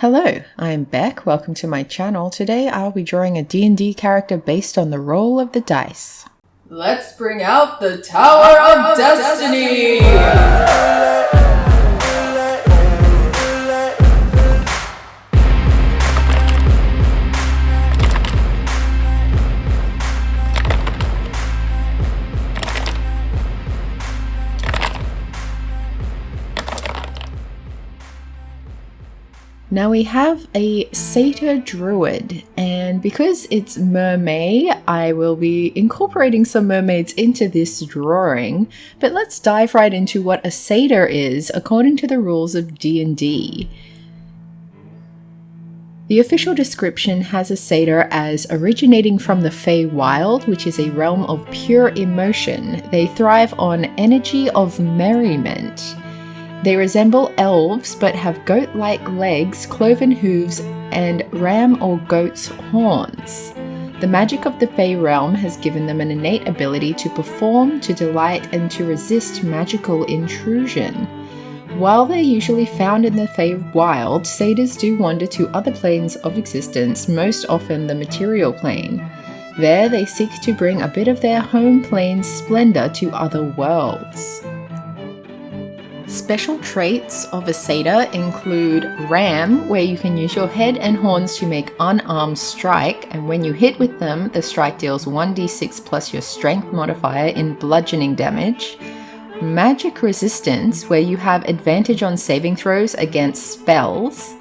Hello, I'm Beck. Welcome to my channel. Today I'll be drawing a D&D character based on the roll of the dice. Let's bring out the Tower of Destiny! Now we have a Satyr Druid, and because it's mermaid, I will be incorporating some mermaids into this drawing, but let's dive right into what a satyr is according to the rules of D&D. The official description has a satyr as originating from the Feywild, which is a realm of pure emotion. They thrive on energy of merriment. They resemble elves but have goat-like legs, cloven hooves, and ram or goat's horns. The magic of the Fey realm has given them an innate ability to perform, to delight, and to resist magical intrusion. While they're usually found in the Feywild, satyrs do wander to other planes of existence, most often the material plane. There they seek to bring a bit of their home plane's splendor to other worlds. Special traits of a satyr include Ram, where you can use your head and horns to make unarmed strike, and when you hit with them, the strike deals 1d6 plus your strength modifier in bludgeoning damage. Magic Resistance, where you have advantage on saving throws against spells.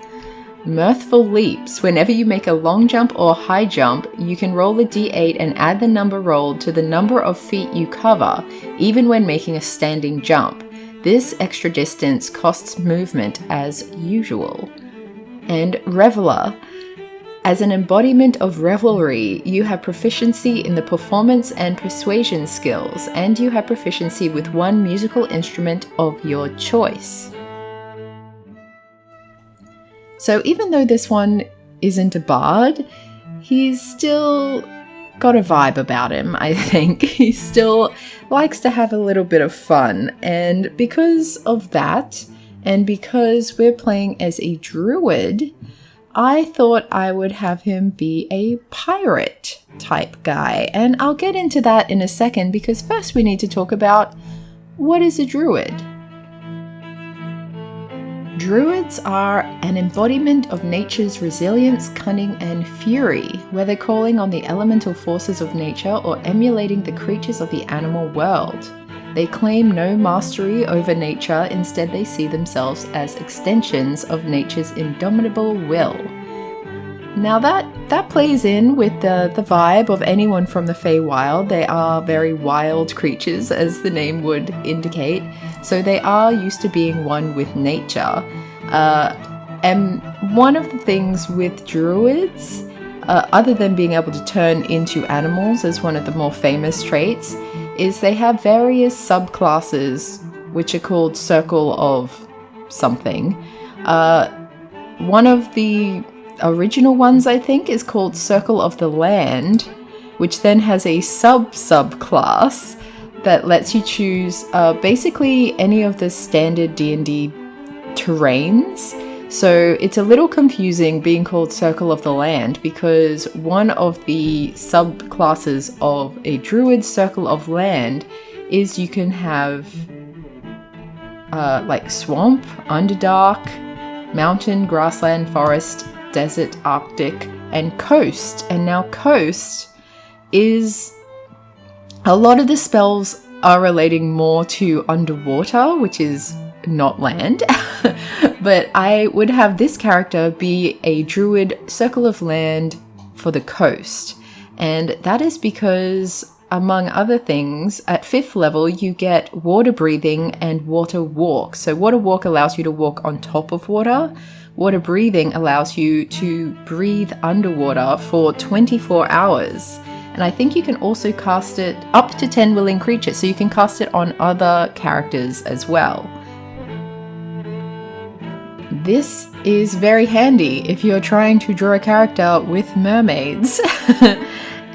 Mirthful Leaps, whenever you make a long jump or high jump, you can roll a d8 and add the number rolled to the number of feet you cover, even when making a standing jump. This extra distance costs movement as usual. And Reveler. As an embodiment of revelry, you have proficiency in the performance and persuasion skills, and you have proficiency with one musical instrument of your choice. So even though this one isn't a bard, he's still got a vibe about him, I think. He still likes to have a little bit of fun, and because of that, and because we're playing as a druid, I thought I would have him be a pirate type guy, and I'll get into that in a second because first we need to talk about what is a druid. Druids are an embodiment of nature's resilience, cunning, and fury, whether calling on the elemental forces of nature or emulating the creatures of the animal world. They claim no mastery over nature, instead they see themselves as extensions of nature's indomitable will. Now that plays in with the vibe of anyone from the Feywild. They are very wild creatures, as the name would indicate, so they are used to being one with nature. And one of the things with druids, other than being able to turn into animals as one of the more famous traits, is they have various subclasses which are called Circle of something. One of the original ones, I think, is called Circle of the Land, which then has a subclass that lets you choose basically any of the standard D&D terrains. So it's a little confusing being called Circle of the Land because one of the subclasses of a druid Circle of Land is you can have like swamp, underdark, mountain, grassland, forest, desert, arctic, and coast. And now coast is, a lot of the spells are relating more to underwater, which is not land. But I would have this character be a druid Circle of Land for the coast. And that is because, among other things, at 5th level you get water breathing and water walk. So water walk allows you to walk on top of water. Water breathing allows you to breathe underwater for 24 hours. And I think you can also cast it up to 10 willing creatures, so you can cast it on other characters as well. This is very handy if you're trying to draw a character with mermaids.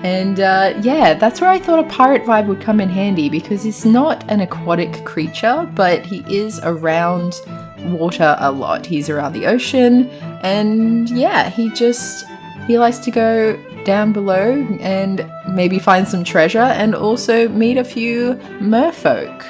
And yeah, that's where I thought a pirate vibe would come in handy, because he's not an aquatic creature, but he is around water a lot. He's around the ocean, and yeah, he likes to go down below and maybe find some treasure and also meet a few merfolk.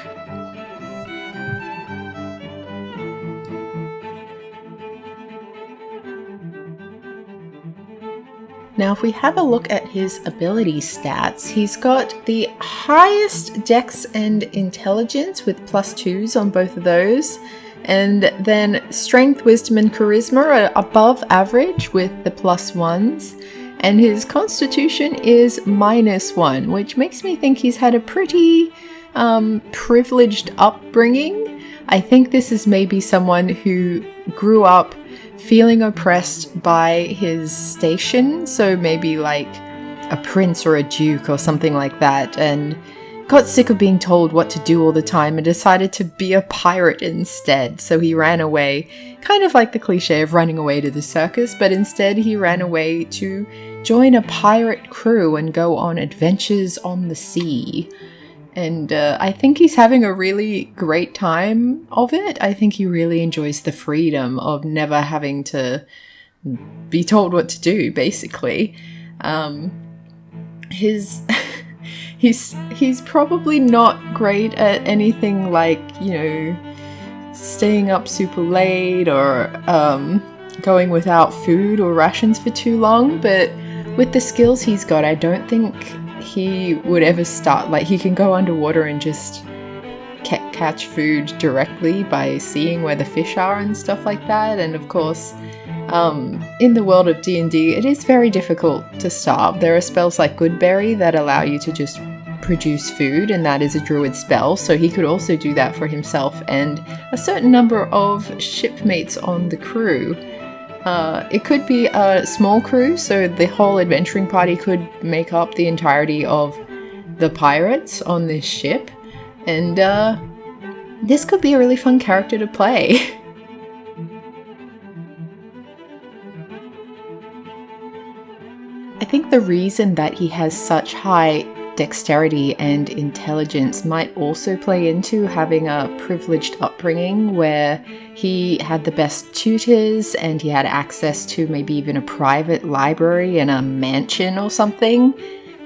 Now, if we have a look at his ability stats, he's got the highest dex and intelligence with +2s on both of those. And then strength, wisdom, and charisma are above average with the +1s. And his constitution is -1, which makes me think he's had a pretty privileged upbringing. I think this is maybe someone who grew up feeling oppressed by his station, so maybe like a prince or a duke or something like that, and got sick of being told what to do all the time and decided to be a pirate instead. So he ran away, kind of like the cliche of running away to the circus, but instead he ran away to join a pirate crew and go on adventures on the sea. And I think he's having a really great time of it. I think he really enjoys the freedom of never having to be told what to do, basically. He's probably not great at anything like, staying up super late or going without food or rations for too long. But with the skills he's got, I don't think he would ever start. Like, he can go underwater and just catch food directly by seeing where the fish are and stuff like that. And of course, in the world of D&D, it is very difficult to starve. There are spells like Goodberry that allow you to just produce food, and that is a druid spell, so he could also do that for himself and a certain number of shipmates on the crew. It could be a small crew, so the whole adventuring party could make up the entirety of the pirates on this ship, and this could be a really fun character to play. I think the reason that he has such high dexterity and intelligence might also play into having a privileged upbringing where he had the best tutors and he had access to maybe even a private library and a mansion or something.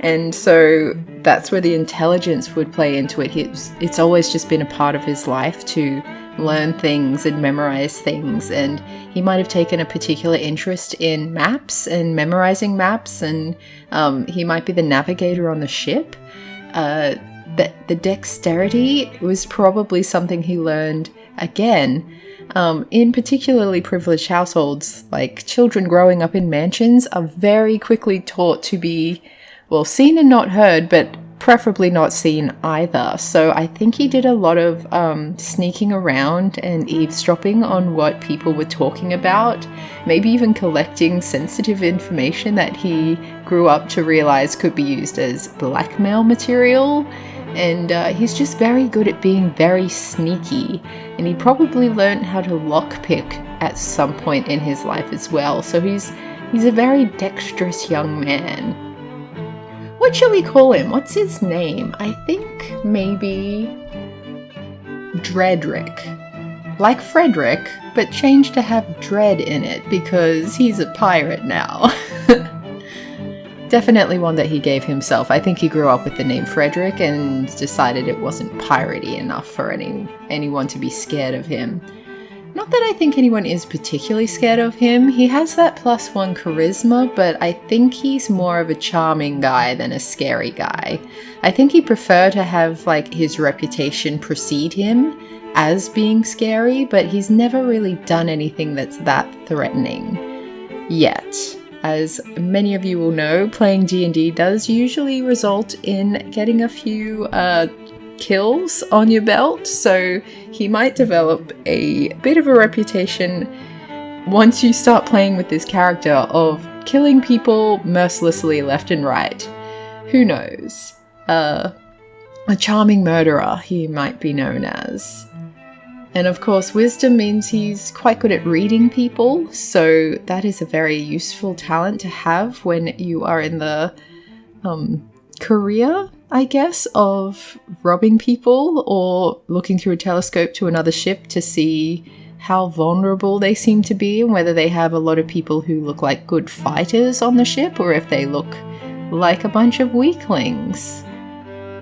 And so that's where the intelligence would play into it. It's always just been a part of his life to learn things and memorize things, and he might have taken a particular interest in maps and memorizing maps, and he might be the navigator on the ship. The dexterity was probably something he learned again in particularly privileged households. Like, children growing up in mansions are very quickly taught to be, well, seen and not heard, but preferably not seen either. So I think he did a lot of sneaking around and eavesdropping on what people were talking about, maybe even collecting sensitive information that he grew up to realize could be used as blackmail material. And he's just very good at being very sneaky, and he probably learned how to lockpick at some point in his life as well. So he's a very dexterous young man. What shall we call him? What's his name? I think maybe Dredrick. Like Frederick, but changed to have dread in it because he's a pirate now. Definitely one that he gave himself. I think he grew up with the name Frederick and decided it wasn't piratey enough for anyone to be scared of him. Not that I think anyone is particularly scared of him. He has that +1 charisma, but I think he's more of a charming guy than a scary guy. I think he'd prefer to have like his reputation precede him as being scary, but he's never really done anything that's that threatening yet. As many of you will know, playing D&D does usually result in getting a few kills on your belt, so he might develop a bit of a reputation once you start playing with this character of killing people mercilessly left and right. Who knows? A charming murderer, he might be known as. And of course, wisdom means he's quite good at reading people, so that is a very useful talent to have when you are in the career, I guess, of robbing people or looking through a telescope to another ship to see how vulnerable they seem to be and whether they have a lot of people who look like good fighters on the ship or if they look like a bunch of weaklings.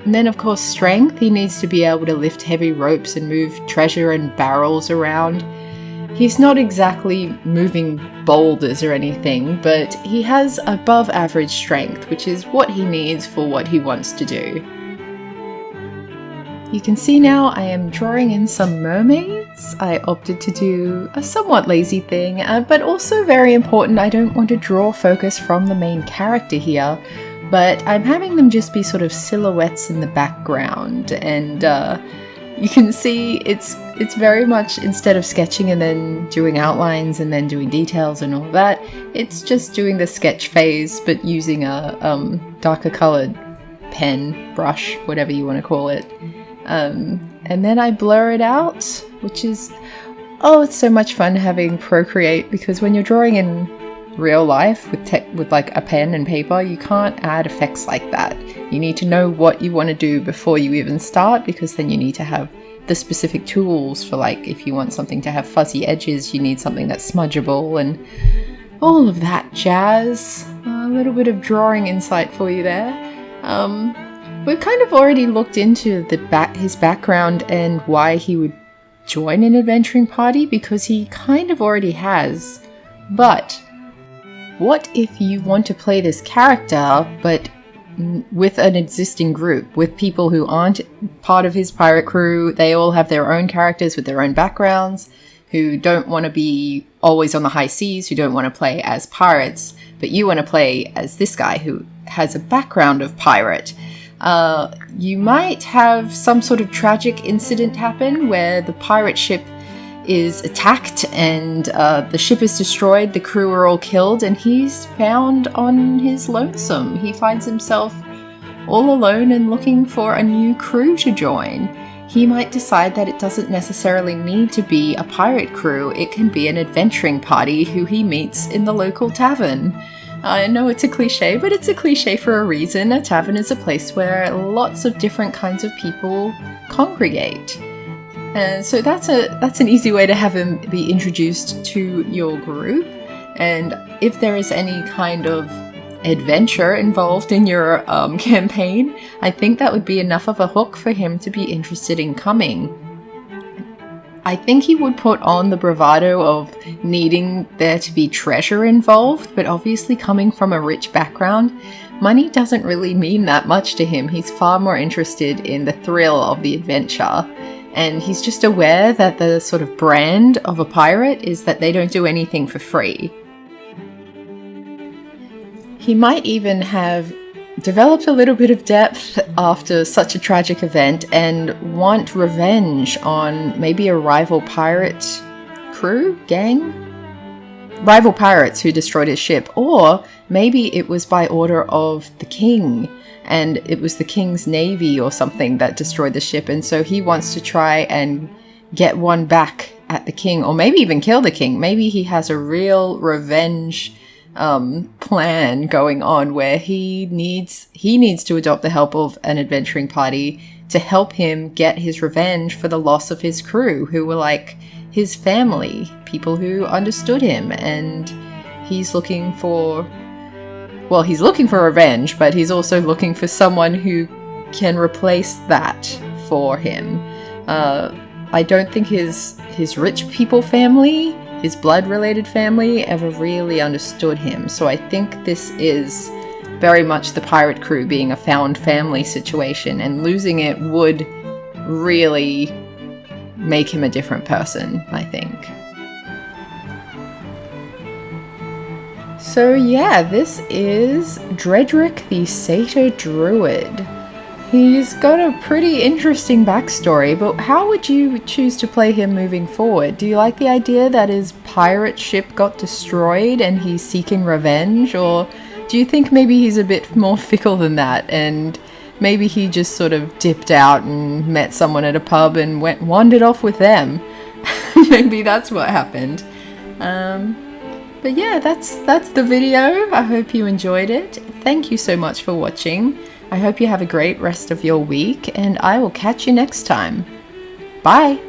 And then of course strength, he needs to be able to lift heavy ropes and move treasure and barrels around. He's not exactly moving boulders or anything, but he has above average strength, which is what he needs for what he wants to do. You can see now I am drawing in some mermaids. I opted to do a somewhat lazy thing, but also very important. I don't want to draw focus from the main character here, but I'm having them just be sort of silhouettes in the background. And you can see it's very much, instead of sketching and then doing outlines and then doing details and all that, it's just doing the sketch phase, but using a darker colored pen, brush, whatever you want to call it. And then I blur it out, which is, oh, it's so much fun having Procreate, because when you're drawing in real life with like a pen and paper, you can't add effects like that. You need to know what you want to do before you even start, because then you need to have the specific tools for, like, if you want something to have fuzzy edges, you need something that's smudgeable and all of that jazz. A little bit of drawing insight for you there. We've kind of already looked into his background and why he would join an adventuring party, because he kind of already has. But what if you want to play this character, but with an existing group, with people who aren't part of his pirate crew? They all have their own characters with their own backgrounds, who don't want to be always on the high seas, who don't want to play as pirates, but you want to play as this guy who has a background of pirate. You might have some sort of tragic incident happen where the pirate ship is attacked and the ship is destroyed, the crew are all killed, and he's found on his lonesome. He finds himself all alone and looking for a new crew to join. He might decide that it doesn't necessarily need to be a pirate crew, it can be an adventuring party who he meets in the local tavern. I know it's a cliche, but it's a cliche for a reason. A tavern is a place where lots of different kinds of people congregate. And so that's an easy way to have him be introduced to your group. And if there is any kind of adventure involved in your campaign, I think that would be enough of a hook for him to be interested in coming. I think he would put on the bravado of needing there to be treasure involved, but obviously coming from a rich background, money doesn't really mean that much to him. He's far more interested in the thrill of the adventure. And he's just aware that the sort of brand of a pirate is that they don't do anything for free. He might even have developed a little bit of depth after such a tragic event and want revenge on maybe a rival pirate gang? Rival pirates who destroyed his ship, or maybe it was by order of the king and it was the king's navy or something that destroyed the ship, and so he wants to try and get one back at the king, or maybe even kill the king. Maybe he has a real revenge plan going on where he needs to adopt the help of an adventuring party to help him get his revenge for the loss of his crew, who were like his family, people who understood him, and he's looking for revenge, but he's also looking for someone who can replace that for him. I don't think his rich people family, his blood-related family, ever really understood him. So I think this is very much the pirate crew being a found family situation, and losing it would really make him a different person, I think. So yeah, this is Dredrick the Satyr Druid. He's got a pretty interesting backstory, but how would you choose to play him moving forward? Do you like the idea that his pirate ship got destroyed and he's seeking revenge? Or do you think maybe he's a bit more fickle than that, and maybe he just sort of dipped out and met someone at a pub and wandered off with them? Maybe that's what happened. But yeah, that's the video. I hope you enjoyed it. Thank you so much for watching. I hope you have a great rest of your week, and I will catch you next time. Bye!